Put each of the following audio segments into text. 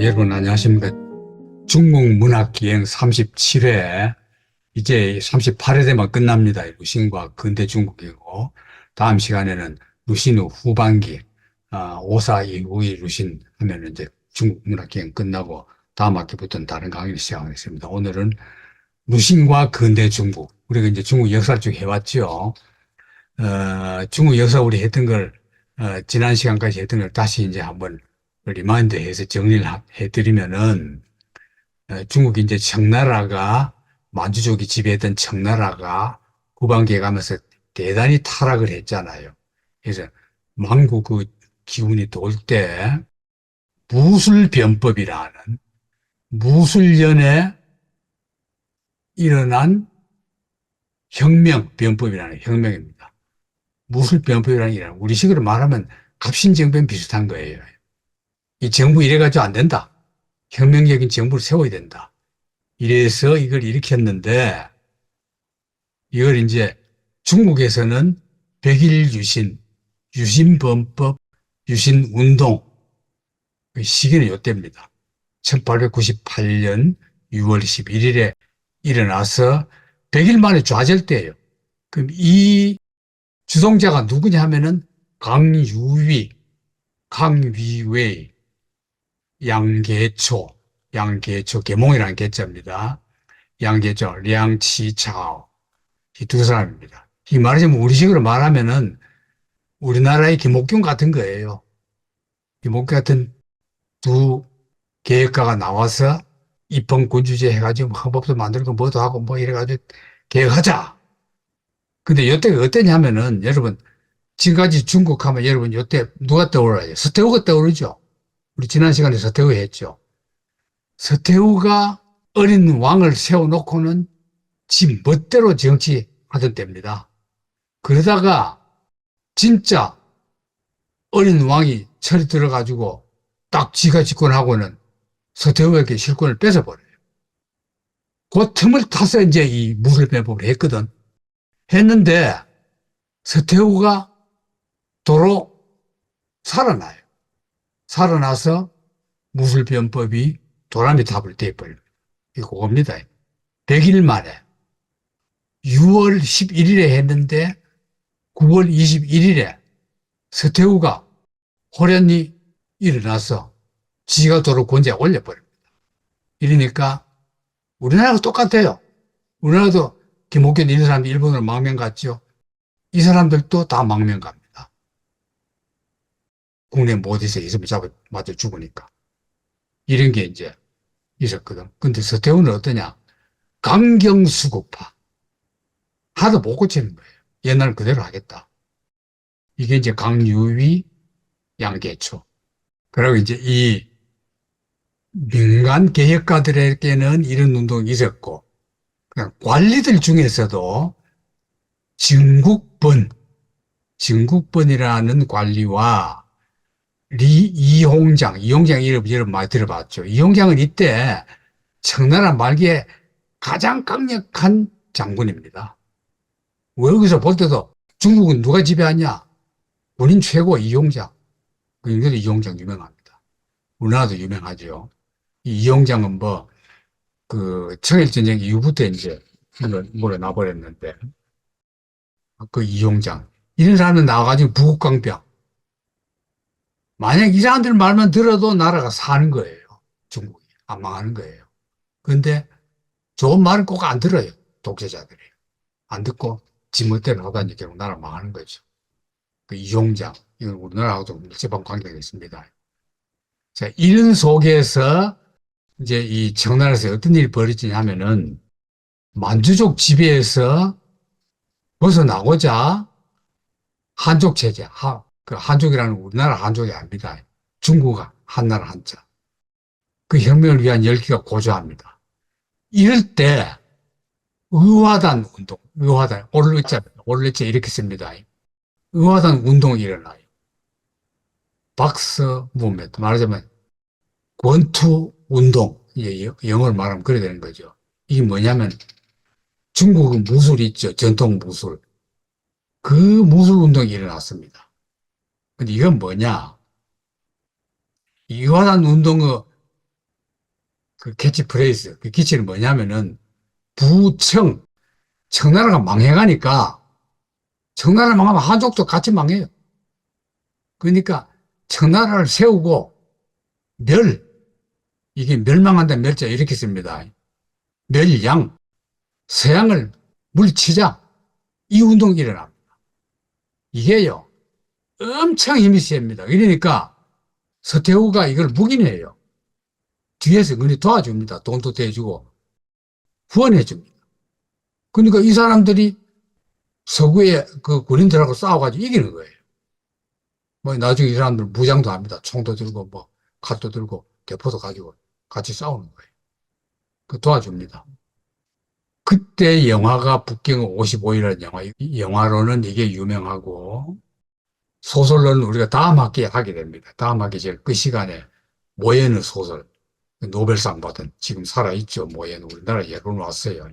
여러분 안녕하십니까. 중국 문학기행 37회, 이제 38회 되면 끝납니다. 루신과 근대 중국이고, 다음 시간에는 루신 후 후반기, 오사 이후의 루신 하면 이제 중국 문학기행 끝나고, 다음 학기부터는 다른 강의를 시작하겠습니다. 오늘은 루신과 근대 중국, 우리가 이제 중국 역사 쭉 해왔죠. 중국 역사 우리 했던 걸, 지난 시간까지 했던 걸 다시 이제 한번 리마인드 해서 정리를 해드리면은, 중국이 이제 청나라가, 만주족이 지배했던 청나라가 후반기에 가면서 대단히 타락을 했잖아요. 그래서 망국 그 기운이 돌 때 무술변법이라는, 무술년에 일어난 혁명변법이라는 혁명입니다. 무술변법이라는 게 우리식으로 말하면 갑신정변 비슷한 거예요. 이 정부 이래가지고 안 된다. 혁명적인 정부를 세워야 된다. 이래서 이걸 일으켰는데, 이걸 이제 중국에서는 백일 유신, 유신범법, 유신운동, 그 시기는 이때입니다. 1898년 6월 11일에 일어나서 100일 만에 좌절돼요. 그럼 이 주동자가 누구냐 하면은 강유위, 강위웨이, 양계초, 계몽이라는 계자입니다. 양계초, 량치차오, 이 두 사람입니다. 이 말하자면 우리식으로 말하면은 우리나라의 김옥균 같은 거예요. 김옥균 같은 두 계획가가 나와서 입헌군주제 해가지고 헌법도 만들고 뭐도 하고 뭐 이래가지고 계획하자. 근데 이때가 어땠냐면은 여러분, 지금까지 중국 하면 여러분 이때 누가 떠올라요? 서태후가 떠오르죠. 우리 지난 시간에 서태후 했죠. 서태후가 어린 왕을 세워놓고는 지 멋대로 정치하던 때입니다. 그러다가 진짜 어린 왕이 철이 들어가지고 딱 지가 집권하고는 서태후에게 실권을 뺏어버려요. 그 틈을 타서 이제 이 무술변법을 했거든. 했는데 서태후가 도로 살아나요. 살아나서 무술변법이 도라미탑을 떼버립니다. 이거 그겁니다. 100일 만에 6월 11일에 했는데 9월 21일에 서태후가 호련히 일어나서 지가 도로 권제에 올려버립니다. 이러니까 우리나라가 똑같아요. 우리나라도 김옥균 이런 사람이 일본으로 망명 갔죠. 이 사람들도 다 망명 갑니다. 국내 못해서 이승을 맞아 죽으니까. 이런 게 이제 있었거든. 근데 서태후는 어떠냐? 강경수국파. 하도 못 고치는 거예요. 옛날 그대로 하겠다. 이게 이제 강유위, 양계초. 그리고 이제 이 민간 개혁가들에게는 이런 운동이 있었고, 관리들 중에서도 증국번이라는 관리와 이홍장 이름 여러분 많이 들어봤죠. 이홍장은 이때 청나라 말기에 가장 강력한 장군입니다. 여기서 볼 때도 중국은 누가 지배하냐? 본인 최고 이홍장. 그 인근에 이홍장 유명합니다. 우리나라도 유명하죠. 이 이홍장은 청일전쟁 이후부터 이제 물에 나버렸는데, 그 이홍장. 이런 사람은 나와가지고 부국강병. 만약 이 사람들 말만 들어도 나라가 사는 거예요. 중국이. 안 망하는 거예요. 근데 좋은 말은 꼭 안 들어요. 독재자들이. 안 듣고 지멋대로 하다니 결국 나라 망하는 거죠. 그 이홍장. 이건 우리나라하고도 밀접한 관계가 있습니다. 자, 이런 속에서 이제 이 청나라에서 어떤 일이 벌어지냐면은 만주족 지배에서 벗어나고자 한족 체제, 그 한족이라는 우리나라 한족이 아닙니다. 중국 한나라 한자. 그 혁명을 위한 열기가 고조합니다. 이럴 때 의화단 운동, 오를자 이렇게 씁니다. 의화단 운동이 일어나요. 박스 무브먼트, 말하자면 권투 운동, 영어를 말하면 그래야 되는 거죠. 이게 뭐냐면 중국은 무술이 있죠. 전통 무술. 그 무술 운동이 일어났습니다. 근데 이건 뭐냐? 이완한 운동의 그 캐치프레이즈, 그 기치는 뭐냐면은 부청, 청나라가 망해가니까 청나라 망하면 한족도 같이 망해요. 그러니까 청나라를 세우고 멸, 이게 멸망한다 멸자 이렇게 씁니다. 멸양, 서양을 물리치자 이 운동이 일어납니다. 이게요 엄청 힘이 셉니다. 그러니까 서태후가 이걸 묵인해요. 뒤에서 그리 도와줍니다. 돈도 대주고 후원해줍니다. 그러니까 이 사람들이 서구의 그 군인들하고 싸워가지고 이기는 거예요. 뭐 나중에 이 사람들 무장도 합니다. 총도 들고 뭐 칼도 들고 대포도 가지고 같이 싸우는 거예요. 그 도와줍니다. 그때 영화가 북경의 55이라는 영화, 이 영화로는 이게 유명하고 소설로는 우리가 다음 학기에 하게 됩니다. 다음 학기 제일 끝 시간에 모예느 소설, 노벨상 받은 지금 살아있죠. 모예느 우리나라 예로는 왔어요.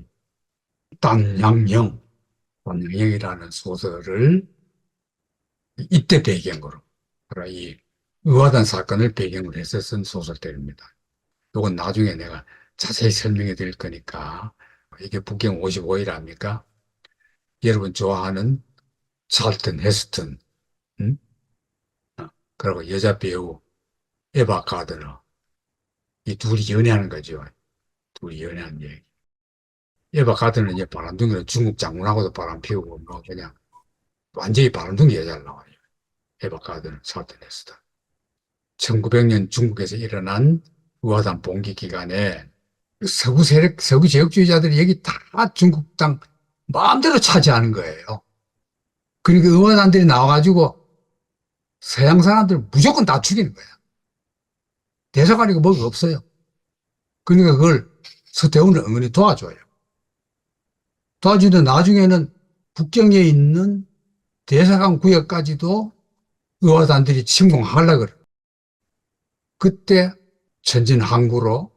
딴양형이라는 소설을 이때 배경으로 이 의화단 사건을 배경으로 해서 쓴 소설들입니다. 이건 나중에 내가 자세히 설명해 드릴 거니까 이게 북경 55일 아닙니까? 여러분 좋아하는 찰튼 헤스턴, 응? 그리고 여자 배우 에바 가드너 이 둘이 연애하는 거죠. 둘이 연애하는 얘기. 에바 가드는 이제 바람둥이로 중국 장군하고도 바람 피우고 뭐 그냥 완전히 바람둥이 여자를 나와요. 에바 가드는 찰튼 헤스턴. 1900년 중국에서 일어난 우화단 봉기 기간에 서구 세력, 서구 제국주의자들이 여기 다 중국 땅 마음대로 차지하는 거예요. 그러니까 의화단들이 나와가지고 서양 사람들 무조건 다 죽이는 거예요. 대사관이고 뭐가 없어요. 그러니까 그걸 서태후는 은근히 도와줘요. 도와주는데 나중에는 북경에 있는 대사관 구역까지도 의화단들이 침공하려고 그래요. 그때 전진 항구로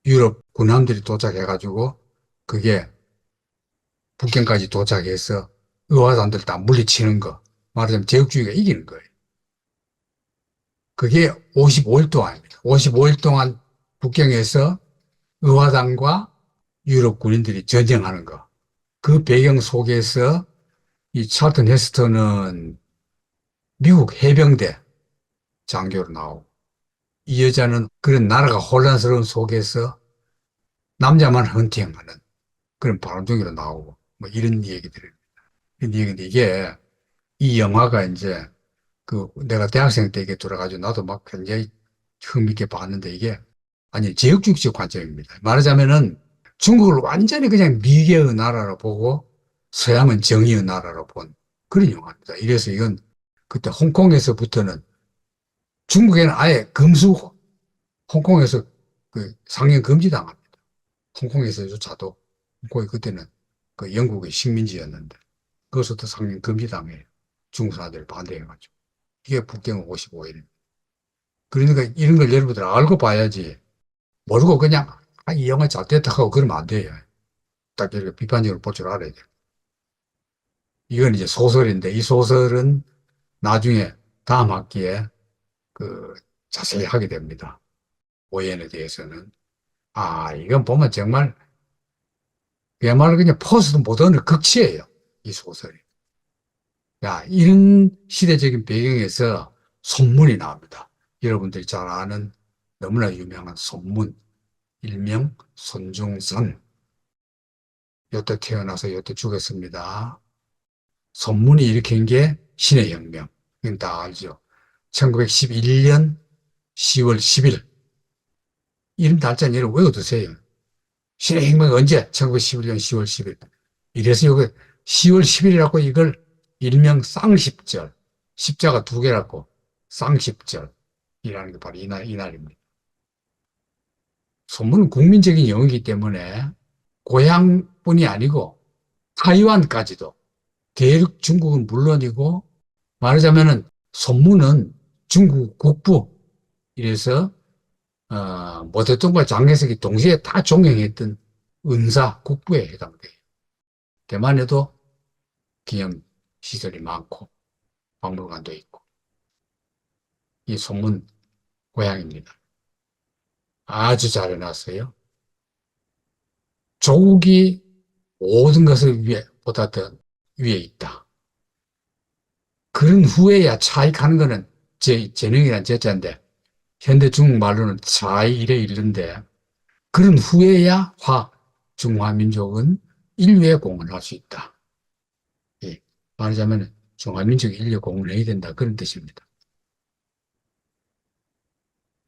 유럽 군함들이 도착해가지고 그게 북경까지 도착해서 의화단들 다 물리치는 거. 말하자면 제국주의가 이기는 거예요. 그게 55일 동안입니다. 55일 동안 북경에서 의화단과 유럽 군인들이 전쟁하는 거. 그 배경 속에서 이 찰튼 헤스턴은 미국 해병대 장교로 나오고 이 여자는 그런 나라가 혼란스러운 속에서 남자만 헌팅하는 그런 바람둥이로 나오고 뭐 이런 얘기들을. 이런 얘기인데 이게 이 영화가 이제 그 내가 대학생 때 이게 들어가지고 나도 막 굉장히 흥미있게 봤는데 이게 아니 제국주의적 관점입니다. 말하자면은 중국을 완전히 그냥 미개의 나라로 보고 서양은 정의의 나라로 본 그런 영화입니다. 이래서 이건 그때 홍콩에서부터는 중국에는 아예 금수 홍콩에서 그 상영 금지당합니다. 홍콩에서조차도 홍콩이 그때는 그 영국의 식민지였는데 그것부터 상영 금지당해요. 중국 사람들이 반대해가지고. 이게 북경 55일. 그러니까 이런 걸 여러분들 알고 봐야지. 모르고 그냥, 아, 이 영화 잘 됐다 하고 그러면 안 돼요. 딱 이렇게 비판적으로 볼 줄 알아야 돼요. 이건 이제 소설인데, 이 소설은 나중에 다음 학기에 그 자세히 하게 됩니다. 오연에 대해서는. 아, 이건 보면 정말, 그야말로 그냥 포스트 모던의 극치예요. 이 소설이. 야, 이런 시대적인 배경에서 손문이 나옵니다. 여러분들이 잘 아는 너무나 유명한 손문, 일명 손중선. 요때 태어나서 요때 죽었습니다. 손문이 일으킨 게 신의 혁명. 이건 다 알죠. 1911년 10월 10일. 이름 달자는 여러분 외워두세요. 신의 혁명이 언제? 1911년 10월 10일. 이래서 요거 10월 10일이라고 이걸 일명 쌍십절. 십자가 두 개라고 쌍십절이라는 게 바로 이날입니다. 손문은 국민적인 영어이기 때문에 고향뿐이 아니고 타이완까지도 대륙 중국은 물론이고 말하자면은 손문은 중국 국부 이래서 모택동과 장개석이 동시에 다 존경했던 은사 국부에 해당돼요. 대만에도 기념 시설이 많고 박물관도 있고 이 손문 고향입니다. 아주 잘 해놨어요. 조국이 모든 것을 보다 더 위에 있다. 그런 후에야 차익하는 거는 재능이란 제자인데, 현대 중국 말로는 차익에 이르는데, 그런 후에야 중화민족은 인류에 공헌할 수 있다. 예, 말하자면 중화민족이 인류에 공헌해야 된다. 그런 뜻입니다.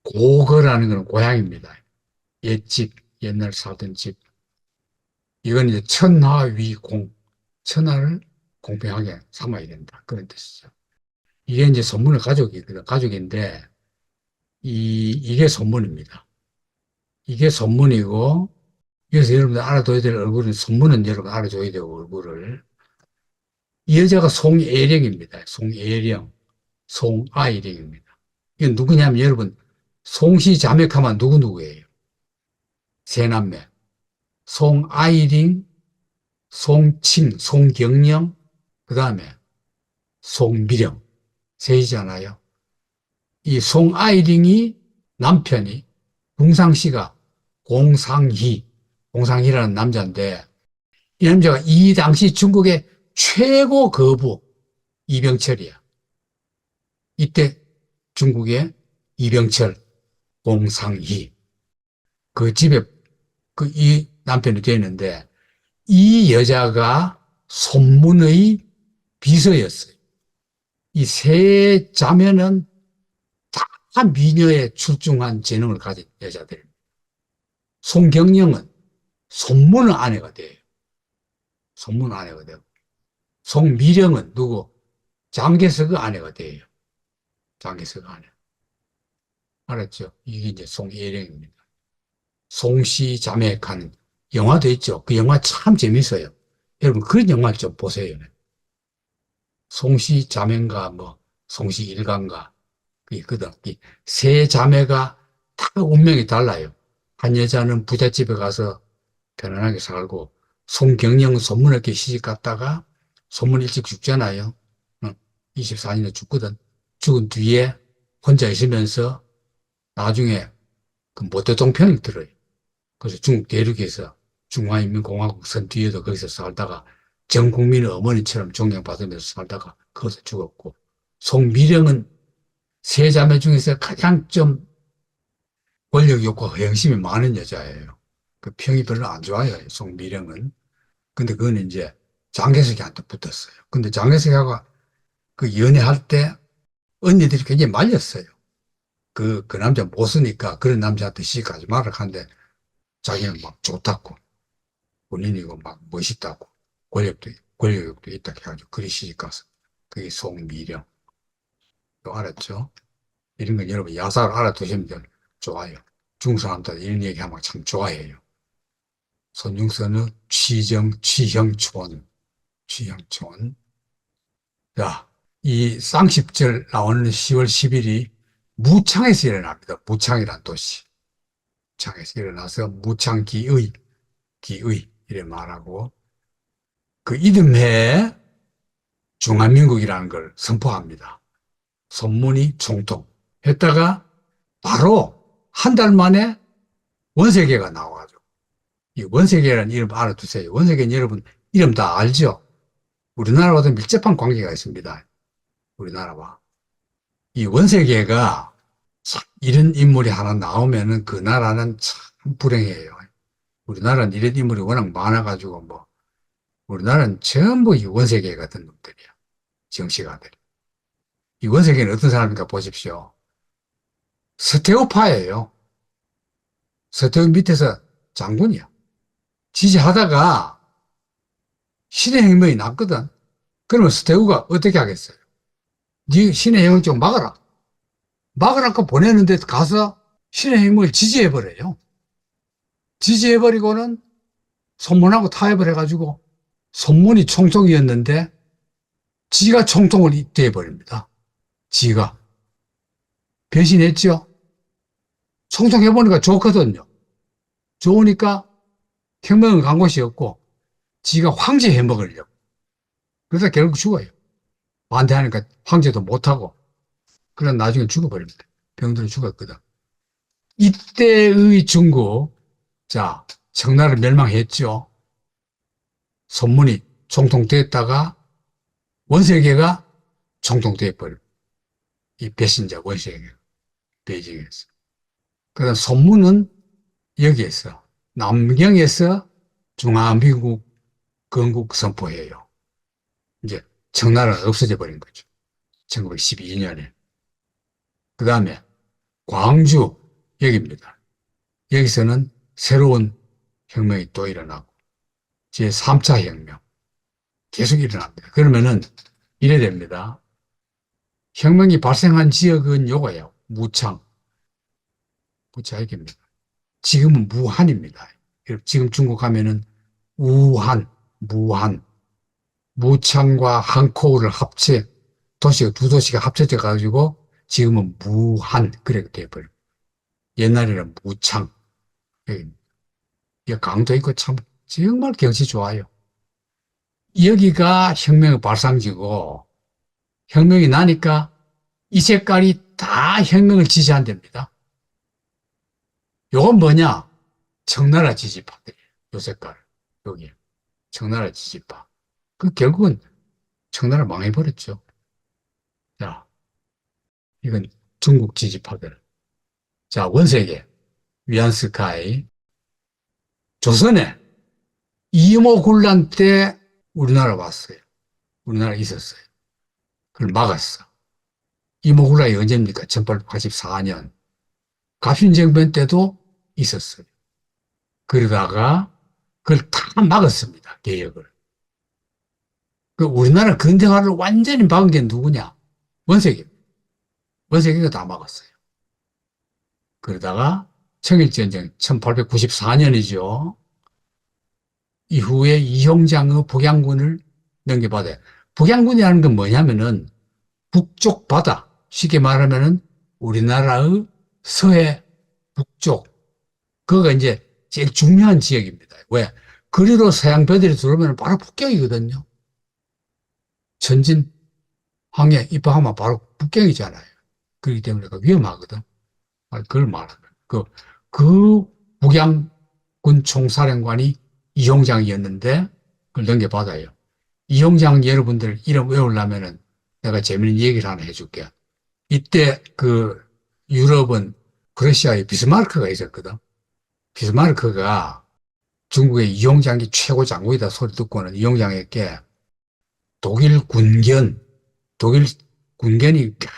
고거라는 것은 고향입니다. 옛집, 옛날 살던 집. 이건 이제 천하위공, 천하를 공평하게 삼아야 된다. 그런 뜻이죠. 이게 이제 선문의 가족이거든. 가족인데, 이게 선문입니다. 이게 선문이고, 그래서 여러분들 알아둬야 될 얼굴은, 선문은 여러분 알아줘야 되고, 얼굴을. 이 여자가 송애령입니다. 송애령, 송아이령입니다. 이건 누구냐면 여러분, 송씨 자맥하면 누구예요? 세 남매. 송아이링, 송칭, 송경령, 그 다음에 송미령. 셋이잖아요. 이 송아이링이 남편이 궁상씨가 공상희라는 남자인데, 이 남자가 이 당시 중국의 최고 거부 이병철이야. 이때 중국의 이병철, 공상희, 그 집에 이 남편이 되는데, 이 여자가 손문의 비서였어요. 이 세 자매는 다 미녀에 출중한 재능을 가진 여자들. 송경령은 손문의 아내가 돼요. 손문의 아내가 되고, 송미령은 누구? 장개석의 아내가 돼요. 장개석의 아내. 알았죠? 이게 이제 송예령입니다. 송씨 자매하는 영화도 있죠. 그 영화 참 재밌어요. 여러분 그런 영화 좀 보세요. 송씨 자매인가 뭐 송씨 일가인가 그 있거든. 세 자매가 다 운명이 달라요. 한 여자는 부잣집에 가서 편안하게 살고, 송경영은 손문학교 시집 갔다가 손문 일찍 죽잖아요. 24년에 죽거든. 죽은 뒤에 혼자 있으면서 나중에 그 모태종편을 들어요. 그래서 중국 대륙에서 중화인민공화국 선 뒤에도 거기서 살다가 전 국민의 어머니처럼 존경받으면서 살다가 거기서 죽었고, 송미령은 세 자매 중에서 가장 좀 권력욕과 허영심이 많은 여자예요. 그 평이 별로 안 좋아요, 송미령은. 근데 그건 이제 장개석이한테 붙었어요. 근데 장개석하고 그 연애할 때 언니들이 굉장히 말렸어요. 그 남자 못 쓰니까 그런 남자한테 시집가지 말라 하는데, 자기는 막 좋다고, 본인이고 막 멋있다고, 권력욕도 있다 해가지고 그리 시집가서. 그게 송미령. 또 알았죠? 이런 건 여러분 야사를 알아두시면 좋아요. 중국 사람들 이런 얘기하면 참 좋아해요. 손중선의 취형촌. 자, 이 쌍십절 나오는 10월 10일이 무창에서 일어납니다. 무창이란 도시. 무창에서 일어나서 무창기의, 이래 말하고, 그 이듬해에 중화민국이라는 걸 선포합니다. 손문이 총통. 했다가 바로 한 달 만에 원세계가 나와가지고, 이 원세계라는 이름 알아두세요. 원세계는 여러분 이름 다 알죠? 우리나라와도 밀접한 관계가 있습니다. 우리나라와. 이 원세계가 이런 인물이 하나 나오면은 그 나라는 참 불행해요. 우리나라는 이런 인물이 워낙 많아가지고 우리나라는 전부 이 원세계 같은 놈들이야. 정치가들. 이 원세계는 어떤 사람인가 보십시오. 서태후파예요. 서태후 밑에서 장군이야. 지지하다가 신의 혁명이 났거든. 그러면 서태후가 어떻게 하겠어요? 네 신의 혁명 좀 막아라. 막으라고 보내는데 가서 신의 혁명을 지지해버려요. 지지해버리고는 손문하고 타협을 해가지고, 손문이 총통이었는데 지가 총통을 돼버립니다. 지가. 배신했죠. 총통해보니까 좋거든요. 좋으니까 혁명은 간 곳이 없고 지가 황제 해먹으려고. 그러다 결국 죽어요. 반대하니까 황제도 못하고. 그러다 나중에 죽어버립니다. 병들어 죽었거든. 이때의 중국, 자, 청나라 멸망했죠. 손문이 총통됐다가 원세계가 총통돼 버려. 이 배신자 원세계 베이징에서. 그다음 손문은 여기에서 남경에서 중화미국 건국 선포해요. 이제 청나라는 없어져 버린 거죠. 1912년에. 그 다음에 광주 여기입니다. 여기서는 새로운 혁명이 또 일어나고 제3차 혁명 계속 일어납니다. 그러면은 이래 됩니다. 혁명이 발생한 지역은 요거예요. 무창, 부차역입니다. 지금은 무한입니다. 지금 중국 가면은 우한, 무한, 무창과 한코우를 합쳐 도시가 두 도시가 합쳐져 가지고 지금은 무한 그렇게 돼버려요. 옛날에는 무창. 여기 강도 있고 참 정말 경치 좋아요. 여기가 혁명의 발상지고 혁명이 나니까 이 색깔이 다 혁명을 지지한답니다. 요건 뭐냐? 청나라 지지파들이에요. 요 색깔. 여기. 청나라 지지파. 그 결국은 청나라 망해버렸죠. 자, 이건 중국 지지파들. 자, 원세계. 위안스카이. 조선에 이모군란 때 우리나라 왔어요. 우리나라 있었어요. 그걸 막았어. 이모군란이 언제입니까? 1884년. 갑신정변 때도 있었어요. 그러다가 그걸 다 막았습니다. 개혁을. 그 우리나라 근대화를 완전히 막은 게 누구냐? 원세계. 원세계가 다 막았어요. 그러다가 청일전쟁 1894년이죠. 이후에 이형장의 북양군을 넘겨받아요. 북양군이라는 건 뭐냐면은 북쪽 바다, 쉽게 말하면은 우리나라의 서해 북쪽, 그거가 이제 제일 중요한 지역입니다. 왜? 그리로 서양 배들이 들어오면 바로 북경이거든요. 전진 항해 입항하면 바로 북경이잖아요. 그렇기 때문에 위험하거든. 그걸 말하는 거예요. 그 북양군 총사령관이 이용장이었는데 그걸 넘겨받아요. 이용장 여러분들 이름 외우려면은 내가 재밌는 얘기를 하나 해줄게. 이때 그 유럽은 러시아에 비스마르크가 있었거든. 비스마르크가 중국의 이용장이 최고 장군이다 소리 듣고는 이용장에게 독일 군견이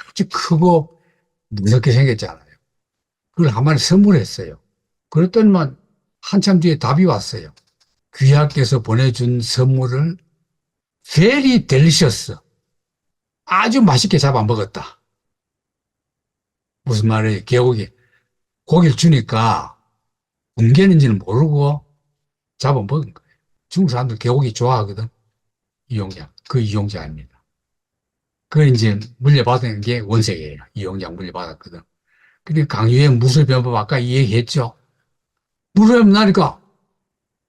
아주 크고 무섭게 생겼잖아요. 그걸 한 마리 선물했어요. 그랬더니만 한참 뒤에 답이 왔어요. 귀하께서 보내준 선물을 very delicious. 아주 맛있게 잡아 먹었다. 무슨 말이에요? 개고기. 고기를 주니까 굶겠는지는 모르고 잡아 먹은 거예요. 중국 사람들 개고기 좋아하거든. 이용장. 그 이용장입니다. 그걸 이제 물려받은 게 원색이에요. 이용장 물려받았거든. 근데 강유의 무술변법 아까 얘기했죠. 무술변법 나니까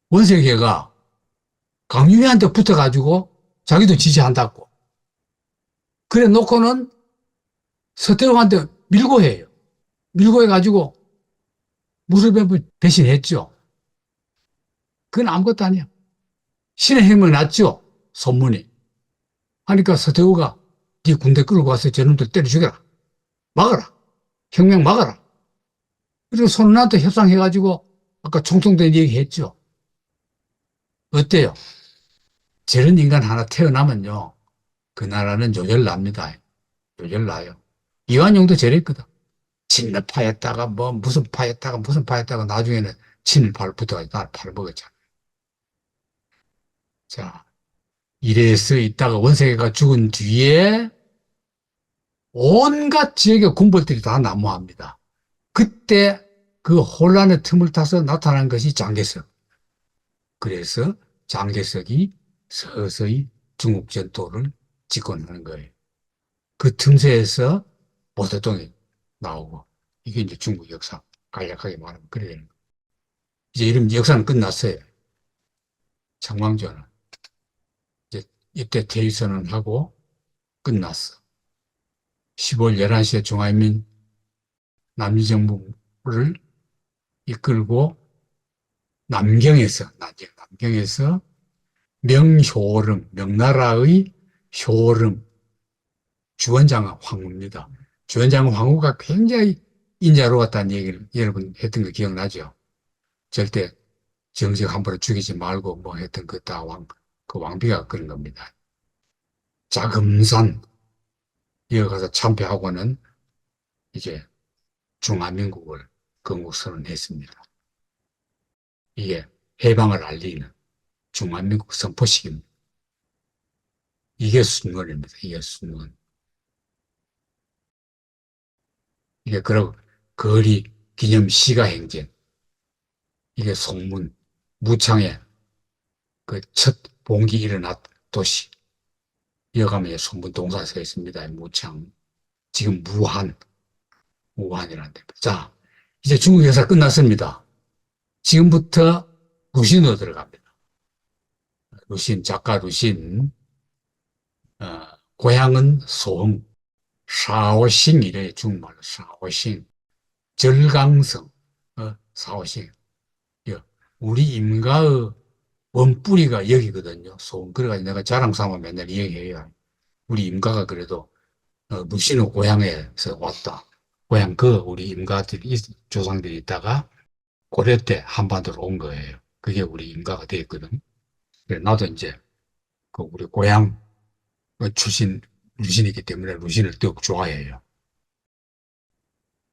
원색이가 강유회한테 붙어가지고 자기도 지지한다고. 그래 놓고는 서태웅한테 밀고 해요. 밀고 해가지고 무술변법 배신했죠. 그건 아무것도 아니야. 신의 혁명 났죠. 손문이. 하니까 서태웅가 네 군대 끌고 가서 저놈들 때려 죽여라. 막아라. 혁명 막아라. 그리고 손은한테 협상해가지고 아까 총통된 얘기했죠. 어때요? 저런 인간 하나 태어나면요. 그 나라는 요절납니다. 요절나요. 이완용도 저랬거든. 친일파였다가 뭐 무슨 파였다가 나중에는 친일파를 붙어가지고 나를 팔아먹었잖아. 자, 이래서 있다가 원세계가 죽은 뒤에 온갖 지역의 군벌들이 다 난무합니다. 그때 그 혼란의 틈을 타서 나타난 것이 장개석. 그래서 장개석이 서서히 중국 전토를 집권하는 거예요. 그 틈새에서 모태동이 나오고 이게 이제 중국 역사 간략하게 말하면 그래 되는 거예요. 이제 이런 역사는 끝났어요. 청왕조는 이제 이때 퇴위선언하고 끝났어. 10월 11시에 중화인민 남유정부를 이끌고 남경에서 명효름, 명나라의 효름, 주원장 황후입니다. 주원장 황후가 굉장히 인자로 왔다는 얘기를 여러분 했던 거 기억나죠? 절대 정적 함부로 죽이지 말고 뭐 했던 그 왕비가 그런 겁니다. 자금산 이어가서 참배하고는 이제 중화민국을 건국선언했습니다. 이게 해방을 알리는 중화민국 선포식입니다. 이게 순원입니다. 이게 순원. 이게 그리고 거리 기념 시가 행진. 이게 송문, 무창에 그 첫 봉기 일어났 도시. 이어가면 송문 동사가 서 있습니다. 무창. 지금 무한이라는 데입니다. 자, 이제 중국 역사 끝났습니다. 지금부터 루신으로 들어갑니다. 루신, 작가 루신, 고향은 소흥, 사오싱이래, 중국말로 사오싱, 절강성, 사오싱. 우리 임가의 원뿌리가 여기거든요. 소흥. 그래가지고 내가 자랑 삼아 맨날 얘기해요. 우리 임가가 그래도 루신의 고향에서 왔다. 고향 우리 임가들이, 조상들이 있다가 고려 때 한반도로 온 거예요. 그게 우리 임가가 되었거든. 그래, 나도 이제 그 우리 고향 출신 루신이기 때문에 루신을 더욱 좋아해요.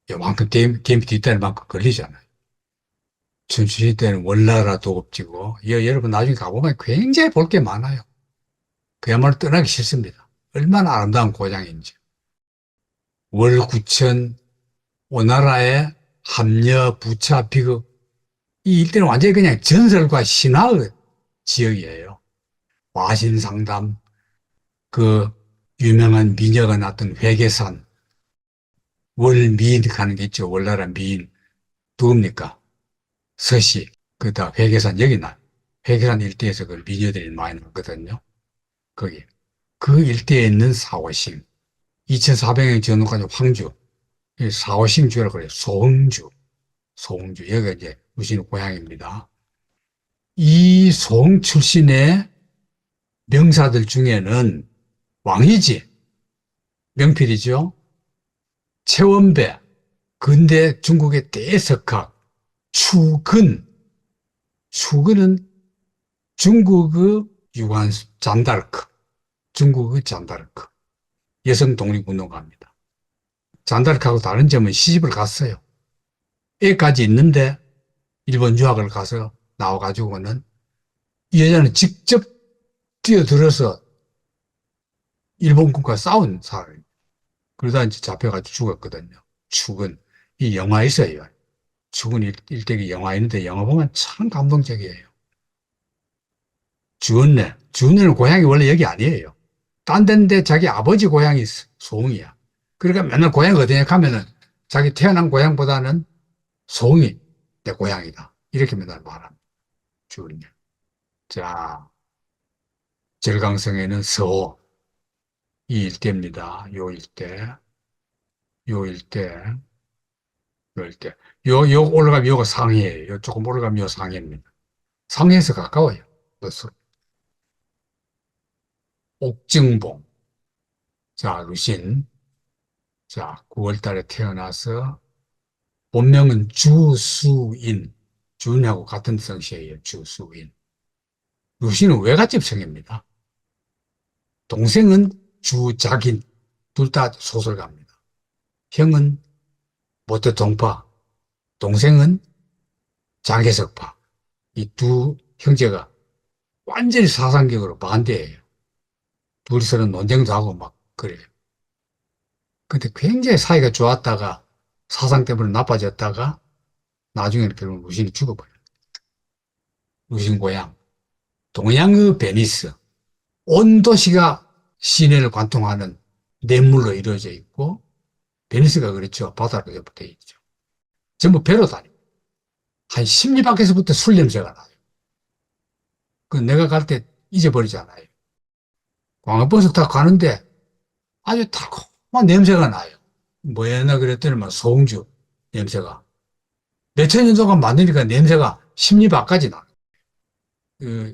이만큼 게임이 뒷다리 만큼 걸리잖아요. 춘추시 때는 월나라 도읍지고, 여러분 나중에 가보면 굉장히 볼 게 많아요. 그야말로 떠나기 싫습니다. 얼마나 아름다운 고장인지. 월구천, 오나라의 함려, 부차, 비극, 이 일대는 완전히 그냥 전설과 신화의 지역이에요. 와신상담, 그 유명한 미녀가 났던 회계산, 월미인 하는 게 있죠. 월나라 미인. 누굽니까? 서씨, 그다 회계산 여기 나. 회계산 일대에서 그 미녀들이 많이 나거든요. 거기. 그 일대에 있는 사오싱. 2400년 전후까지 황주. 사오싱주라고 그래요. 소흥주. 소흥주. 여기가 이제 루신의 고향입니다. 이 소흥 출신의 명사들 중에는 왕이지. 명필이죠. 최원배. 근대 중국의 대석학. 추근. 추근은 중국의 유관순, 잔다르크. 중국의 잔다르크. 여성 독립운동가입니다. 잔다르크하고 다른 점은 시집을 갔어요. 애까지 있는데 일본 유학을 가서 나와가지고는 이 여자는 직접 뛰어들어서 일본군과 싸운 사람입니다. 그러다 이제 잡혀가지고 죽었거든요. 추근. 이 영화 있어요. 추근 일대기 영화 있는데 영화 보면 참 감동적이에요. 주은래는 고향이 원래 여기 아니에요. 딴 데인데 자기 아버지 고향이 소흥이야. 그러니까 맨날 고향이 어디냐 하면은 자기 태어난 고향보다는 소흥이 내 고향이다. 이렇게 맨날 말합니다. 주은래. 자, 절강성에는 서호. 이 일대입니다. 요 일대. 요 일대. 요 일대. 요 올라가면 요가 상해예요. 요 조금 올라가면 요 상해입니다. 상해에서 가까워요. 버스로. 옥증봉. 자, 루신. 자, 9월 달에 태어나서 본명은 주수인. 주인하고 같은 성씨예요. 주수인. 루신은 외갓집 성입니다. 동생은 주작인. 둘 다 소설가입니다. 형은 모태동파. 동생은 장개석파. 이 두 형제가 완전히 사상적으로 반대예요. 둘이서는 논쟁도 하고 막 그래요. 근데 굉장히 사이가 좋았다가 사상 때문에 나빠졌다가 나중에는 결국 루신이 죽어버려요. 루신 고향. 동양의 베니스. 온 도시가 시내를 관통하는 냇물로 이루어져 있고 베니스가 그렇죠. 바다로 옆에 있죠. 전부 배로 다닙니다. 한 십리 밖에서부터 술 냄새가 나요. 그 내가 갈 때 잊어버리잖아요. 광역버스 타고 가는데 아주 달콤한 냄새가 나요. 뭐였나 그랬더니 막 소음주 냄새가. 몇천 년 동안 만드니까 냄새가 십리밖까지 나.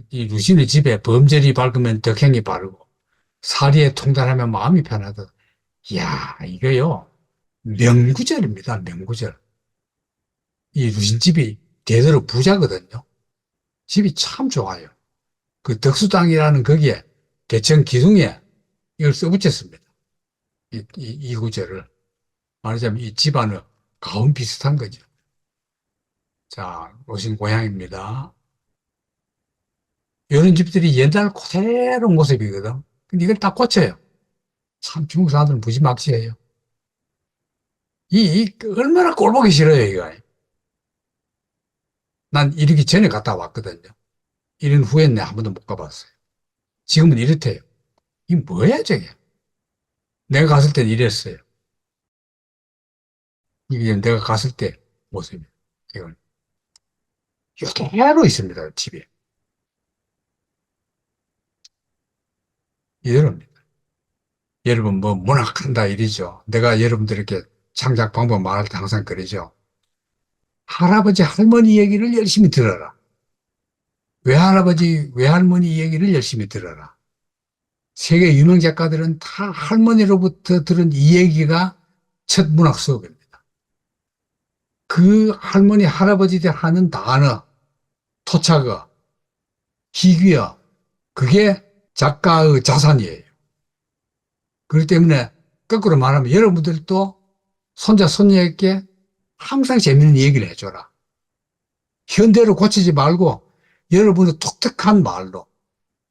이 루시의 집에 범절이 밝으면 덕행이 바르고 사리에 통달하면 마음이 편하다. 이야, 이거요. 명구절입니다. 명구절. 이 루신 집이 대대로 부자거든요. 집이 참 좋아요. 그 덕수당이라는 거기에 대청 기둥에 이걸 써붙였습니다. 이 구절을. 말하자면 이 집안은 가운 비슷한 거죠. 자, 루신 고향입니다. 이런 집들이 옛날 그대로 모습이거든. 근데 이걸 다 고쳐요. 참 중국 사람들은 무지막지해요. 얼마나 꼴보기 싫어요, 이거. 난 이러기 전에 갔다 왔거든요. 이런 후에는 한 번도 못 가봤어요. 지금은 이렇대요. 이게 뭐야, 저게? 내가 갔을 때는 이랬어요. 이게 내가 갔을 때 모습이에요. 이건. 이대로 있습니다, 집에. 이대로입니다. 여러분, 뭐, 문학한다, 이러죠. 내가 여러분들에게 창작 방법 말할 때 항상 그러죠. 할아버지, 할머니 얘기를 열심히 들어라. 외할아버지, 외할머니 얘기를 열심히 들어라. 세계 유명 작가들은 다 할머니로부터 들은 이 얘기가 첫 문학 수업입니다. 그 할머니, 할아버지들 하는 단어, 토착어, 기귀어, 그게 작가의 자산이에요. 그렇기 때문에 거꾸로 말하면 여러분들도 손자, 손녀에게 항상 재밌는 얘기를 해줘라. 현대로 고치지 말고 여러분의 독특한 말로,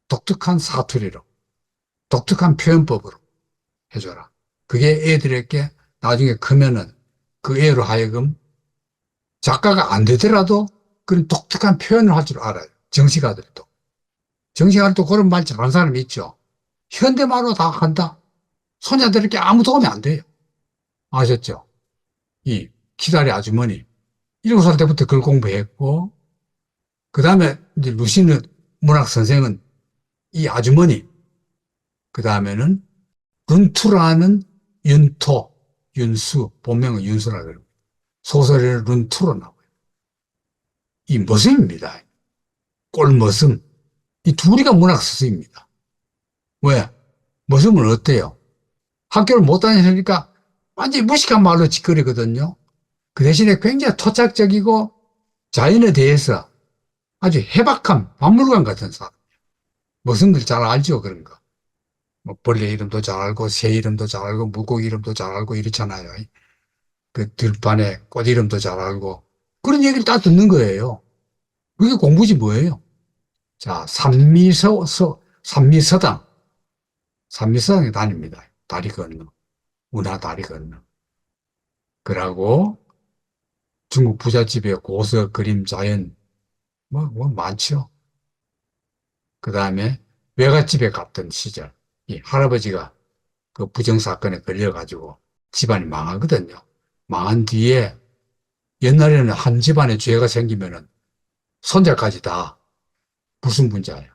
독특한 사투리로, 독특한 표현법으로 해줘라. 그게 애들에게 나중에 크면은 그 애로 하여금 작가가 안 되더라도 그런 독특한 표현을 할 줄 알아요. 정치가들도. 정치가들도 그런 말 잘하는 사람이 있죠. 현대말로 다 한다. 손자들에게 아무 도움이 안 돼요. 아셨죠? 이 키다리 아주머니. 7살 때부터 글 공부했고, 그 다음에 이제 루시는 문학 선생은 이 아주머니, 그 다음에는 룬투라는 윤토, 윤수, 본명은 윤수라 그러고, 소설에는 룬투로 나와요. 이 머슴입니다. 꼴머슴. 이 둘이가 문학 스승입니다. 왜? 머슴은 어때요? 학교를 못 다니니까 완전히 무식한 말로 짓거리거든요. 그 대신에 굉장히 토착적이고 자연에 대해서 아주 해박한 박물관 같은 사람. 머슴들 잘 알죠, 그런 거. 뭐 벌레 이름도 잘 알고, 새 이름도 잘 알고, 물고기 이름도 잘 알고 이렇잖아요. 그 들판에 꽃 이름도 잘 알고. 그런 얘기를 다 듣는 거예요. 그게 공부지 뭐예요? 자, 산미서당. 산미서당에 다닙니다. 다리 건너. 운하 다리 건너. 그러고 중국 부잣집의 고서, 그림, 자연, 뭐 많죠. 그 다음에 외갓집에 갔던 시절. 이 할아버지가 그 부정사건에 걸려가지고 집안이 망하거든요. 망한 뒤에 옛날에는 한 집안에 죄가 생기면은 손자까지 다 불순분자예요.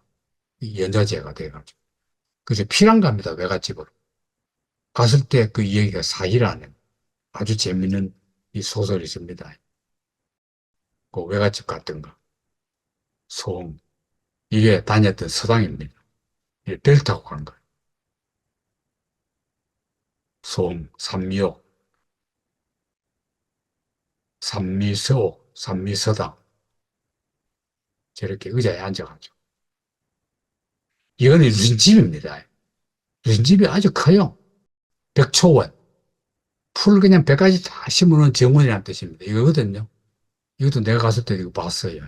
연좌제가 돼가지고. 그래서 피난 갑니다, 외갓집으로. 갔을 때 그 이야기가 사기라는 아주 재밌는 이 소설이 있습니다. 그 외갓집 갔던 거. 소음. 이게 다녔던 서당입니다. 벨 타고 간 거예요. 소음, 산미옥, 산미서옥, 산미서당. 저렇게 의자에 앉아가지고. 이거는 무슨 집입니다. 무슨 집이 아주 커요. 백초원. 풀 그냥 100가지 다 심어놓은 정원이라는 뜻입니다. 이거거든요. 이것도 내가 갔을 때 이거 봤어요.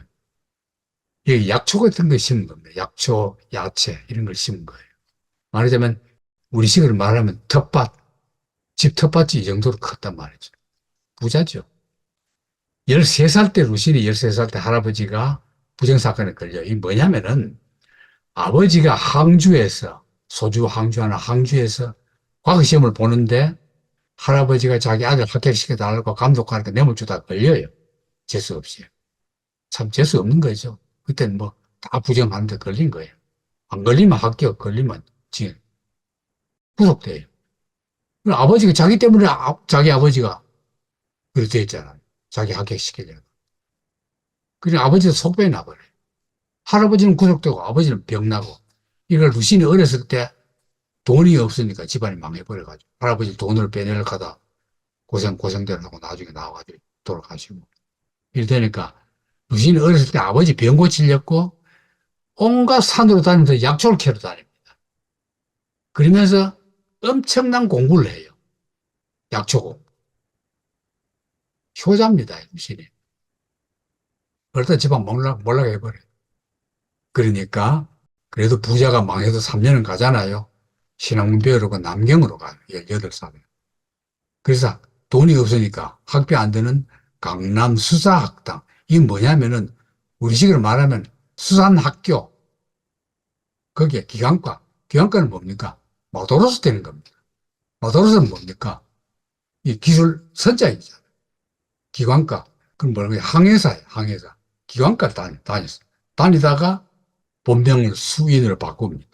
여기 약초 같은 거 심은 겁니다. 약초, 야채 이런 걸 심은 거예요. 말하자면 우리식으로 말하면 텃밭, 집 텃밭이 이 정도로 컸단 말이죠. 부자죠. 13살 때 루신이 13살 때 할아버지가 부정사건에 걸려. 이게 뭐냐면은 아버지가 항주에서 소주 항주하는 항주에서 과학시험을 보는데 할아버지가 자기 아들 합격시켜 달라고 감독하니까 뇌물 주다 걸려요. 재수 없이. 참 재수 없는 거죠. 그때는 뭐 다 부정하는데 걸린 거예요. 안 걸리면 합격, 걸리면 징 구속돼요. 아버지가 자기 때문에 자기 아버지가 그렇게 했잖아요. 자기 합격시키려고. 그러니까 아버지도 속배 나버려요. 할아버지는 구속되고 아버지는 병나고. 이걸 루신이 어렸을 때 돈이 없으니까 집안이 망해버려가지고 할아버지 돈을 빼내려고 하다 고생대로 하고 나중에 나와가지고 돌아가시고. 이러니까 루신이 어렸을 때 아버지 병 고치려고 온갖 산으로 다니면서 약초를 캐러 다닙니다. 그러면서 엄청난 공부를 해요. 약초 공부. 효자입니다, 루신이. 그러다 집안 몰락 해버려요. 그러니까 그래도 부자가 망해도 3년은 가잖아요. 신학문 배우려고 남경으로 가요. 18살에. 그래서 돈이 없으니까 학비 안 드는 강남 수사학당. 이게 뭐냐면은 우리식으로 말하면 수산학교. 거기에 기관과. 기관과는 뭡니까? 마도로스 되는 겁니다. 마도로스는 뭡니까? 이 기술 선자이잖아요. 기관과. 그럼 뭐라고요? 항해사예요. 항해사. 기관과 다녔어요. 다니다가 본명을 수인으로 바꿉니다.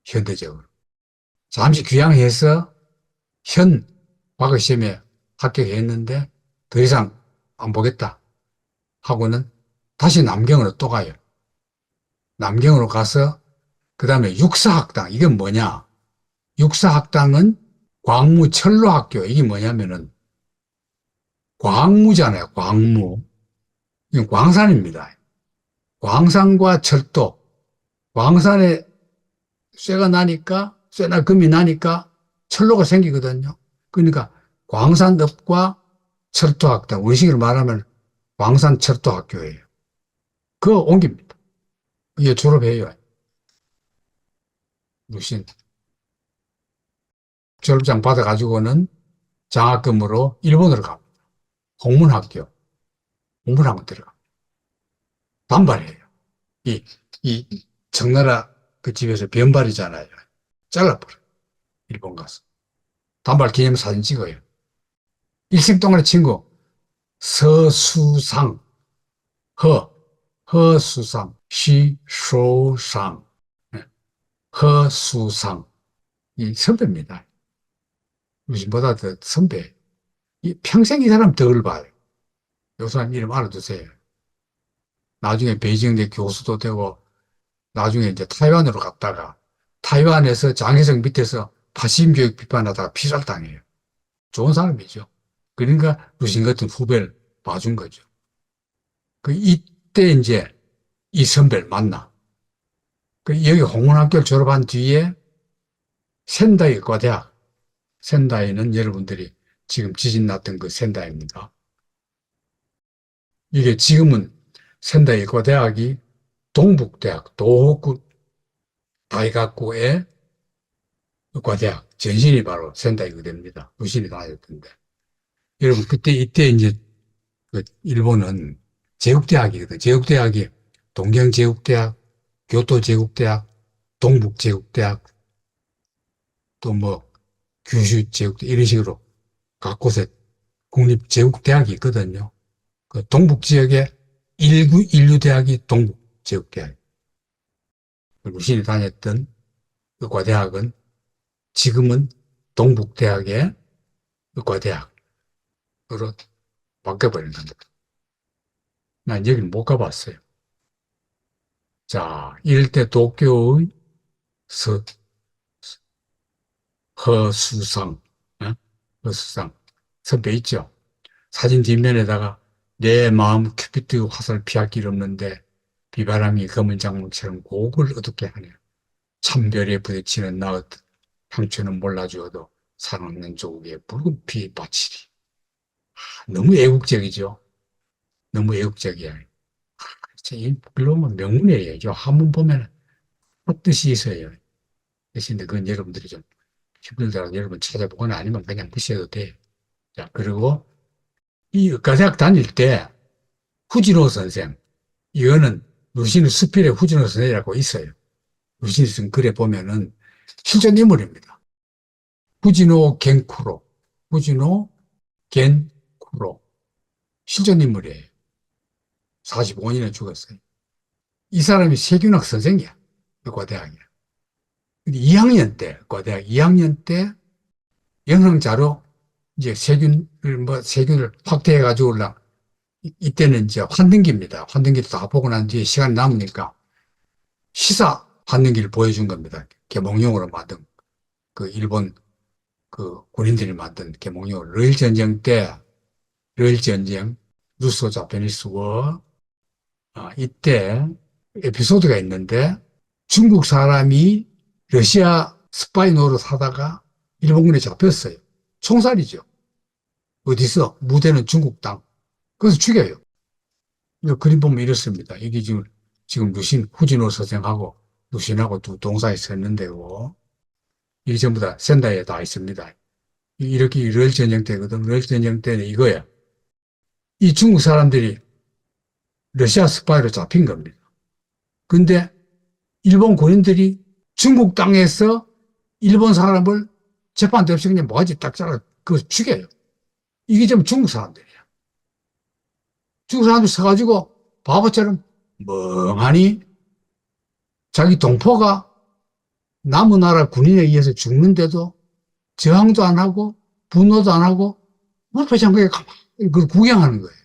현대적으로. 잠시 귀향해서 현 과거시험에 합격했는데 더 이상 안 보겠다 하고는 다시 남경으로 또 가요. 남경으로 가서 그 다음에 육사학당. 이게 뭐냐? 육사학당은 광무철로학교. 이게 뭐냐면은 광무잖아요. 광무. 이건 광산입니다. 광산과 철도. 광산에 쇠가 나니까 쇠나 금이 나니까 철로가 생기거든요. 그러니까 광산업과 철도학당. 우리식으로 말하면 광산철도학교예요. 그거 옮깁니다. 이게 졸업해요. 루신. 졸업장 받아가지고는 장학금으로 일본으로 갑니다. 홍문학교. 홍문학원 들어갑니다. 단발이에요. 이 청나라 그 집에서 변발이잖아요. 잘라버려요. 일본 가서. 단발 기념 사진 찍어요. 일생 동안의 친구, 서수상, 허수상, 시소상, 허수상. 이 선배입니다. 루신보다 더 선배. 평생 이 사람 덕을 봐요. 이 사람 이름 알아두세요. 나중에 베이징대 교수도 되고, 나중에 이제 타이완으로 갔다가, 타이완에서 장혜성 밑에서 파시즘 교육 비판하다가 피살당해요. 좋은 사람이죠. 그러니까 루신 같은 후배를 봐준 거죠. 이때 이제 이 선배를 만나. 여기 홍문학교를 졸업한 뒤에 센다이 과대학. 센다이는 여러분들이 지금 지진 났던 그 센다이입니다. 이게 지금은 센다이 과대학이 동북대학, 도호쿠 다이가쿠의 과대학, 전신이 바로 센다이 그대입니다. 루신이 다녔던데. 여러분, 이때 이제 그 일본은 제국대학이거든. 제국대학이 동경제국대학, 교토제국대학, 동북제국대학, 또 뭐 규슈제국대학 이런 식으로 각 곳에 국립제국대학이 있거든요. 그 동북지역에 인류대학이 동북제국대학. 루신이 다녔던 그 과대학은 지금은 동북대학의 의과대학으로 바뀌어버린 겁니다. 난 여기는 못 가봤어요. 자, 이럴 때 도쿄의 허수상, 허수상 선배 있죠? 사진 뒷면에다가 내 마음 큐피드 화살 피할 길 없는데 비바람이 검은 장목처럼 곡을 어둡게 하네요. 참별에 부딪히는 나의 향초는 몰라주어도 살아남는 조국의 붉은 피 바치리. 너무 애국적이죠. 너무 애국적이야. 이 글로면 명문이에요. 한문 보면 뜻이 있어요. 대신에 그건 여러분들이 좀 힘들더라도 여러분 찾아보거나 아니면 그냥 무시해도 돼. 자, 그리고 이 의과대학 다닐 때 후진호 선생, 이거는 루시는 수필의 후진호 선생이라고 있어요. 루시는 쓴 글에 보면은 실존 인물입니다. 후진호 겐쿠로, 후진호 겐쿠로. 실존 인물이에요. 45년에 죽었어요. 이 사람이 세균학 선생이야. 의과대학이야. 2학년 때, 의과대학 2학년 때 영상자로 이제 세균을 확대해가지고 이때는 이제 환등기입니다. 환등기도 다 보고 난 뒤에 시간이 남으니까 시사 환등기를 보여준 겁니다. 계몽용으로 만든 그 일본 그 군인들이 만든 계몽용 러일 전쟁 때 러일 전쟁 루소 자파니스 워 이때 에피소드가 있는데 중국 사람이 러시아 스파이 노릇하다가 일본군에 잡혔어요. 총살이죠. 어디서? 무대는 중국 땅. 그래서 죽여요. 이 그림 보면 이렇습니다. 이게 지금 루신, 후진호 선생하고 루신하고 두 동사에 썼는데요. 이게 전부 다 센다에 다 있습니다. 이렇게 러일 전쟁 때거든. 러일 전쟁 때는 이거야. 이 중국 사람들이 러시아 스파이로 잡힌 겁니다. 근데 일본 군인들이 중국 땅에서 일본 사람을 재판도 없이 그냥 뭐가지 딱 잘라 그거 죽여요. 이게 좀 중국 사람들이야. 중국 사람들 서가지고 바보처럼 멍하니 자기 동포가 남의 나라 군인에 의해서 죽는데도 저항도 안 하고 분노도 안 하고 물표장국에 가만히 그걸 구경하는 거예요.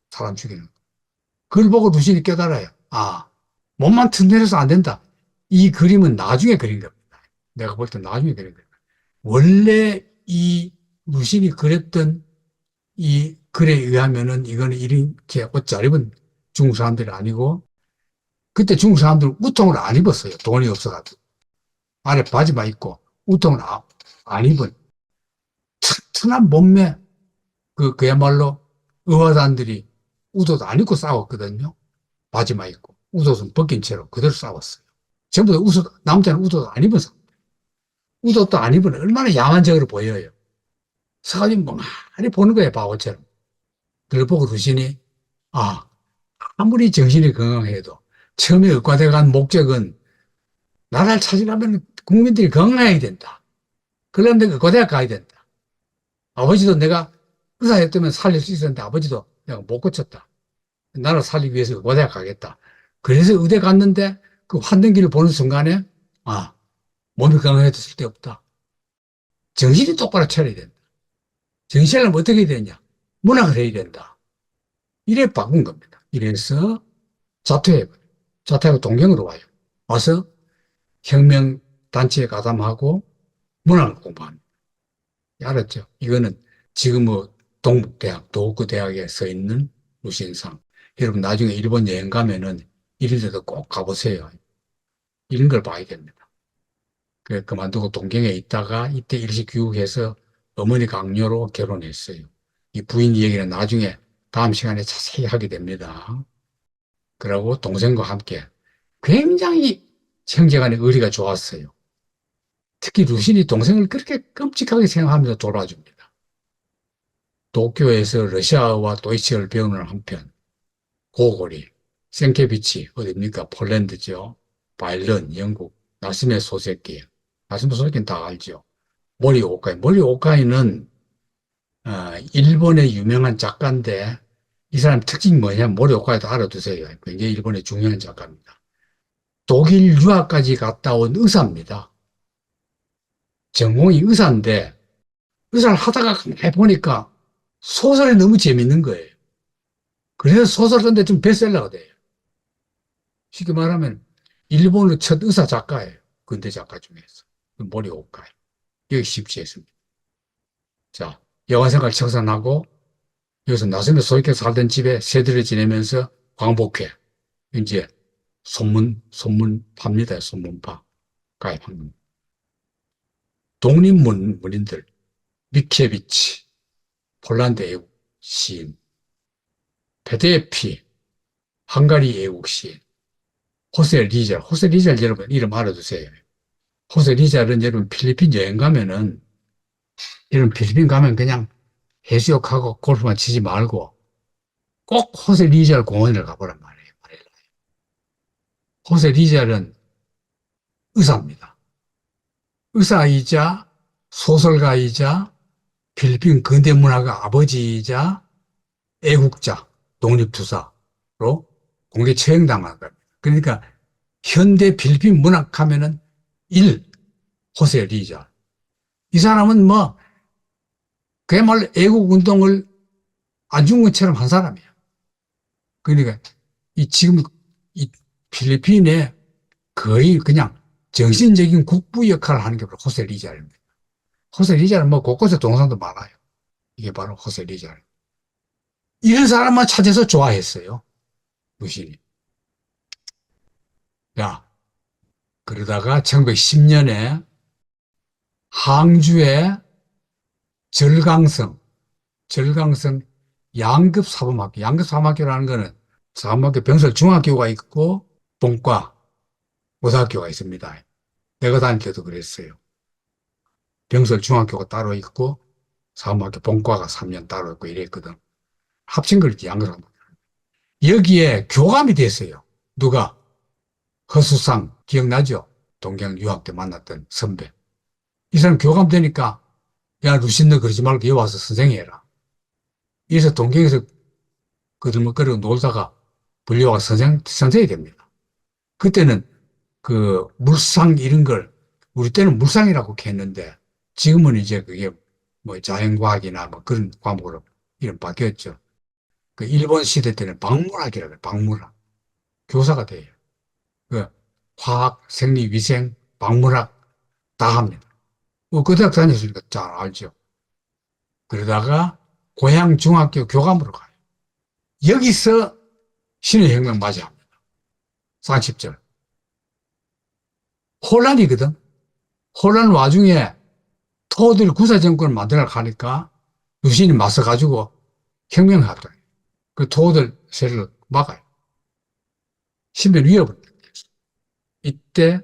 사람 죽이는 거. 그걸 보고 루신이 깨달아요. 아, 몸만 튼튼해서 안 된다. 이 그림은 나중에 그린 겁니다. 내가 볼 때 나중에 그린 겁니다. 원래 이 루신이 그렸던 이 글에 의하면은 이거는 이렇게 옷 잘 입은 중국 사람들이 아니고 그때 중국 사람들은 우통을 안 입었어요. 돈이 없어가지고. 아래 바지만 입고 우통을 안 입은 튼튼한 몸매 그야말로 의화단들이 우도도 안 입고 싸웠거든요. 바지만 입고 우도는 벗긴 채로 그대로 싸웠어요. 전부 다 남자는 우도도 안 입은 사람. 우도도 안 입으면 얼마나 야만적으로 보여요. 서가지고 멍하니 보는 거예요. 바보처럼. 그걸 보고 루신이 아무리 정신이 건강해도 처음에 의과대 간 목적은 나라를 찾으려면 국민들이 건강해야 된다. 그러려면 내가 의과대학 가야 된다. 아버지도 내가 의사였다면 살릴 수 있었는데 아버지도 내가 못 고쳤다. 나라를 살리기 위해서 의과대학 가겠다. 그래서 의대 갔는데 그 환등기를 보는 순간에 몸이 건강해도 쓸데없다. 정신이 똑바로 차려야 된다. 정신을 어떻게 해야 되냐? 문학을 해야 된다. 이래 바꾼 겁니다. 이래서 자퇴해버려요. 자퇴하고 동경으로 와요. 와서 혁명단체에 가담하고 문학을 공부합니다. 알았죠? 이거는 지금 동북대학, 도호쿠대학에 서 있는 루신상. 여러분 나중에 일본 여행 가면은 이런 데도 꼭 가보세요. 이런 걸 봐야 됩니다. 그래 그만두고 동경에 있다가 이때 일시 귀국해서 어머니 강요로 결혼했어요. 이 부인 얘기는 나중에 다음 시간에 자세히 하게 됩니다. 그러고 동생과 함께 굉장히 형제간의 의리가 좋았어요. 특히 루신이 동생을 그렇게 끔찍하게 생각하면서 돌아줍니다. 도쿄에서 러시아와 도이치어를 배우는 한편 고고리, 생케비치 어딥니까? 폴란드죠. 바일런, 영국, 나스메 소세키. 나스메 소세키는 다 알죠. 모리 오카이. 모리 오카이는 일본의 유명한 작가인데 이 사람 특징이 뭐냐면 모리 오카이도 알아두세요. 굉장히 일본의 중요한 작가입니다. 독일 유학까지 갔다 온 의사입니다. 전공이 의사인데 의사를 하다가 가만히 보니까 소설이 너무 재밌는 거예요. 그래서 소설 쓴데 좀 베스트셀러가 돼요. 쉽게 말하면 일본의 첫 의사 작가예요. 근대 작가 중에서. 모리 오카이. 여기 십지했습니다. 자, 여가생활 청산하고 여기서 나중에 소위께 살던 집에 새들을 지내면서 광복회. 이제 소문파입니다. 소문파. 가입한 겁니다. 독립문인들, 미케비치, 폴란드 애국 시인, 페데피, 헝가리 애국 시인, 호세 리잘. 호세 리잘 여러분 이름 알아두세요. 호세 리잘은 여러분 필리핀 여행 가면은 여러분 필리핀 가면 그냥 해수욕하고 골프만 치지 말고 꼭 호세 리잘 공원을 가보란 말이에요. 호세 리잘은 의사입니다. 의사이자 소설가이자 필리핀 근대문화가 아버지이자 애국자, 독립투사로 공개 처형당한 겁니다. 그러니까 현대 필리핀 문학 하면은 호세 리잘. 이 사람은 그야말로 애국운동을 안중근처럼 한 사람이에요. 그러니까 지금 이 필리핀에 거의 그냥 정신적인 국부 역할을 하는 게 바로 호세 리잘입니다. 호세 리잘은 뭐 곳곳에 동상도 많아요. 이게 바로 호세 리잘. 이런 사람만 찾아서 좋아했어요. 루신이. 야, 그러다가 1910년에 항주의 절강성 양급사범학교라는 거는 사범학교 병설 중학교가 있고 본과 고등학교가 있습니다. 내가 다닐 때도 그랬어요. 병설 중학교가 따로 있고 사범학교 본과가 3년 따로 있고 이랬거든. 합친 걸 양급사범학교. 여기에 교감이 됐어요. 누가? 허수상 기억나죠? 동경 유학 때 만났던 선배. 이 사람 교감되니까 야 루신 너 그러지 말고 여기 와서 선생해라. 이래서 동경에서 거들먹거리고 놀다가 불려와가 선생이 됩니다. 그때는 그 물상 이런 걸 우리 때는 물상이라고 했는데 지금은 이제 그게 뭐 자연과학이나 뭐 그런 과목으로 이름 바뀌었죠. 그 일본 시대 때는 박물학이라고 해요. 박물학. 교사가 돼요. 그 화학, 생리, 위생, 박물학 다 합니다. 그 대학 다녔으니까 잘 알죠. 그러다가 고향 중학교 교감으로 가요. 여기서 신의혁명 맞이합니다. 40절. 혼란이거든. 혼란 와중에 토들 구사정권을 만들어 가니까 유신이 맞서가지고 혁명을 하더라. 그 토들 세를 막아요. 신변 위협을. 이때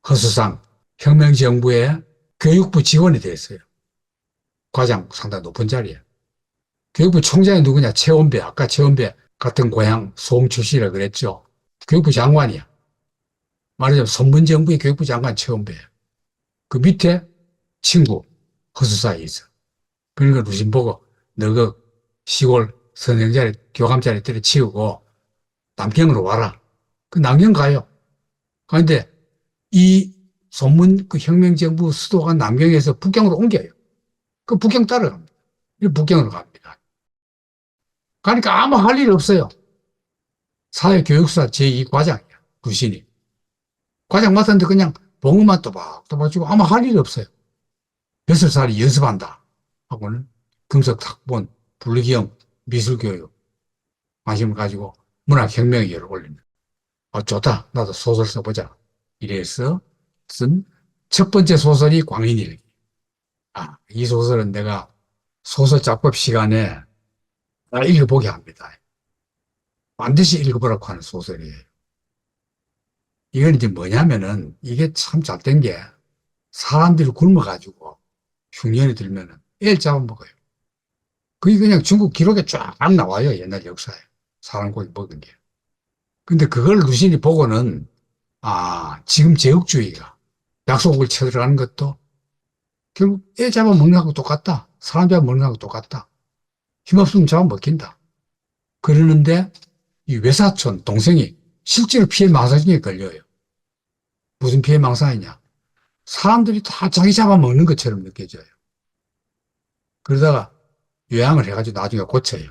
허수상 혁명정부의 교육부 직원이 됐어요. 과장 상당히 높은 자리에. 교육부 총장이 누구냐? 최원배. 아까 최원배 같은 고향 소음 출신이라 그랬죠. 교육부 장관이야. 말하자면 선문정부의 교육부 장관 최원배. 그 밑에 친구 허수사에 있어. 그러니까 루신 보고 너 그 시골 선생자리 교감자리 때려치우고 남경으로 와라. 그 남경 가요. 그런데 이 소문 그 혁명정부 수도가 남경에서 북경으로 옮겨요. 그 북경 따라갑니다. 북경으로 갑니다. 그러니까 아무 할 일 없어요. 사회교육사 제2과장이야. 루신이. 과장 맡았는데 그냥 봉어만 또박또박 주고 아무 할 일 없어요. 벼슬살이 연습한다 하고는 금속탁본, 불기형, 미술교육 관심을 가지고 문학혁명에 열을 올립니다. 좋다. 나도 소설 써보자. 이래서 쓴 첫 번째 소설이 광인일기. 이 소설은 내가 소설 작법 시간에 읽어보게 합니다. 반드시 읽어보라고 하는 소설이에요. 이건 이제 뭐냐면은 이게 참 잘 된 게 사람들이 굶어가지고 흉년이 들면은 애를 잡아먹어요. 그게 그냥 중국 기록에 쫙 나와요. 옛날 역사에. 사람 고기 먹은 게. 근데 그걸 루신이 보고는 지금 제국주의가 약속을 쳐들어가는 것도 결국 애 잡아먹는 거하고 똑같다. 사람 잡아먹는 거하고 똑같다. 힘없으면 잡아먹힌다. 그러는데 이 외사촌 동생이 실제로 피해망상에 걸려요. 무슨 피해망상이냐. 사람들이 다 자기 잡아먹는 것처럼 느껴져요. 그러다가 요양을 해가지고 나중에 고쳐요.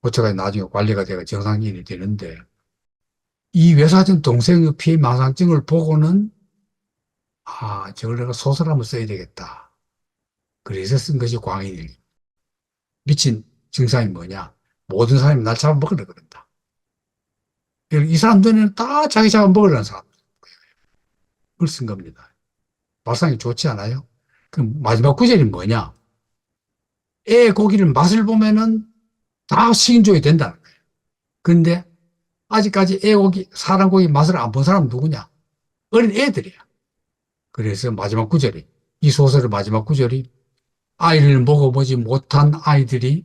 고쳐가지고 나중에 관리가 되고 정상인이 되는데 이 외사촌 동생의 피해망상증을 보고는 저걸 내가 소설 한번 써야 되겠다. 그래서 쓴 것이 광인일기. 미친 증상이 뭐냐. 모든 사람이 날 잡아먹으려고 그런다. 이 사람들은 다 자기 잡아먹으려는 사람들. 그걸 쓴 겁니다. 발상이 좋지 않아요? 그럼 마지막 구절이 뭐냐? 애 고기를 맛을 보면은 다 식인종이 된다는 거예요. 그런데 아직까지 애 고기, 사람 고기 맛을 안 본 사람은 누구냐? 어린 애들이야. 그래서 마지막 구절이, 이 소설의 마지막 구절이 아이를 먹어보지 못한 아이들이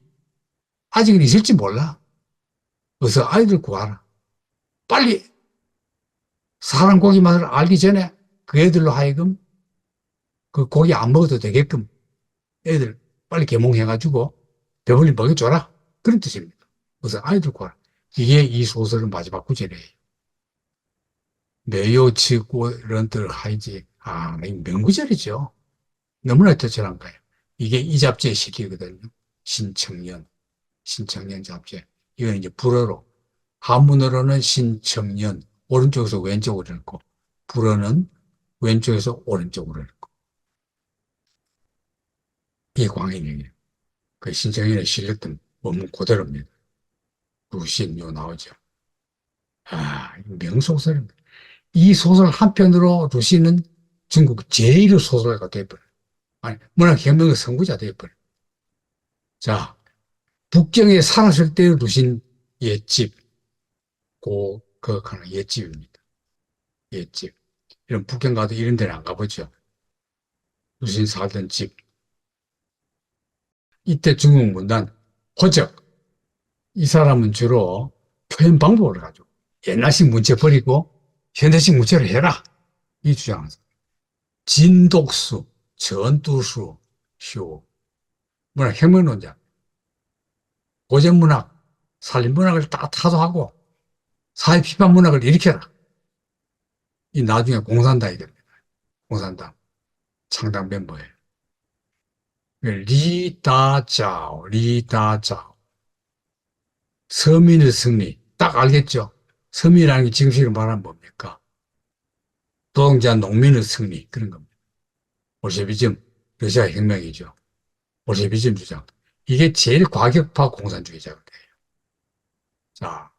아직은 있을지 몰라. 어서 아이들 구하라. 빨리 사람 고기 맛을 알기 전에 그 애들로 하여금 그 고기 안 먹어도 되게끔 애들 빨리 개몽해가지고 배불리 먹여줘라. 그런 뜻입니다. 그래서 아이들 구하라. 이게 이 소설의 마지막 구절이에요. 매요치고 이런 뜻을 하이지. 이 명구절이죠. 너무나 특별한 거예요. 이게 이 잡지의 시기거든요. 신청년 잡지. 이건 이제 불어로 한문으로는 신청년, 오른쪽에서 왼쪽으로 읽고, 불어는 왼쪽에서 오른쪽으로 읽고. 이 광인에게. 그 신청년에 실렸던 원문 그대로입니다. 루신요 나오죠. 아, 명소설입니다. 이 소설 한편으로 루시는 중국 제1의 소설가가 되어버려요. 아니, 문학혁명의 선구자 되어버려요. 자, 북경에 살았을 때의 루신 옛집, 그 하나 옛집입니다. 옛집. 이런 북경 가도 이런 데는 안 가보죠. 루신 살던 집. 이때 중국 문단, 호적. 이 사람은 주로 표현 방법을 가지고 옛날식 문체 버리고 현대식 문체를 해라. 이 주장을. 진독수, 전투수, 효. 문학혁명론자. 고전문학, 살림문학을 다 타도하고 사회피판문학을 일으켜라. 이 나중에 공산당이 됩니다. 공산당 창당 멤버예요. 리다자오, 리다자오. 서민의 승리. 딱 알겠죠? 서민이라는 게 지금 식으로 말하면 뭡니까? 노동자, 농민의 승리. 그런 겁니다. 볼셰비즘, 러시아 혁명이죠. 볼셰비즘 주장. 이게 제일 과격파 공산주의자가 돼요. 자,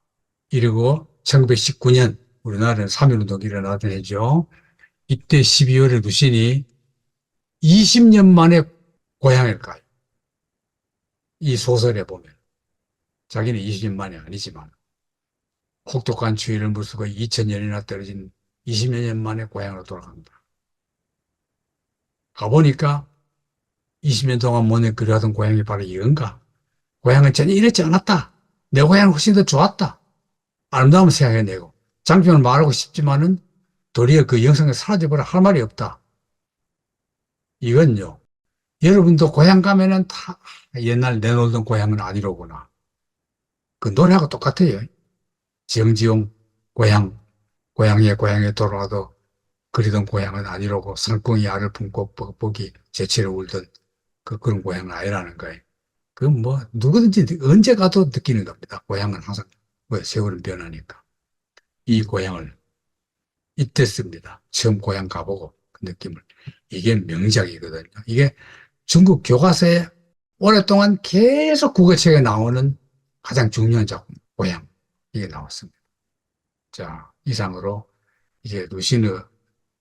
이러고 1919년 우리나라는 3.1운동이 일어나던 해죠. 이때 12월에 루신이 20년 만에 고향을 가요. 이 소설에 보면. 자기는 20년 만이 아니지만 혹독한 추위를 무릅쓰고 2000년이나 떨어진 20여 년 만에 고향으로 돌아갑니다. 가보니까 20년 동안 못내 그리하던 고향이 바로 이건가? 고향은 전혀 이렇지 않았다. 내 고향은 훨씬 더 좋았다. 아름다움을 생각해내고 장점을 말하고 싶지만은 도리어 그 영상에 사라져버려 할 말이 없다. 이건요. 여러분도 고향 가면은 다 옛날 내 놀던 고향은 아니로구나. 그 노래하고 똑같아요. 정지용 고향에 돌아와도 그리던 고향은 아니로고 산궁이 알을 품고 뻑뻑이 재채를 울던 그런 고향은 아니라는 거예요. 그건 뭐 누구든지 언제 가도 느끼는 겁니다. 고향은 항상 세월은 변하니까. 이 고향을 이때 씁니다. 처음 고향 가보고 그 느낌을. 이게 명작이거든요. 이게 중국 교과서에 오랫동안 계속 국어책에 나오는 가장 중요한 작품, 고향. 이게 나왔습니다. 자, 이상으로 이제 루신의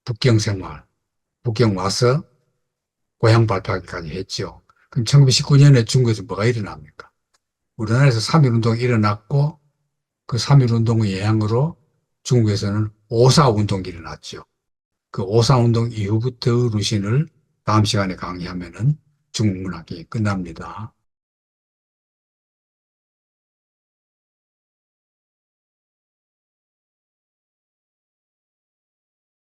북경 생활, 북경 와서 고향 발표하기까지 했죠. 그럼 1919년에 중국에서 뭐가 일어납니까? 우리나라에서 3.1운동이 일어났고 그 3.1운동의 영향으로 중국에서는 5.4운동이 일어났죠. 그 5.4운동 이후부터 루신을 다음 시간에 강의하면은 중국 문학이 끝납니다.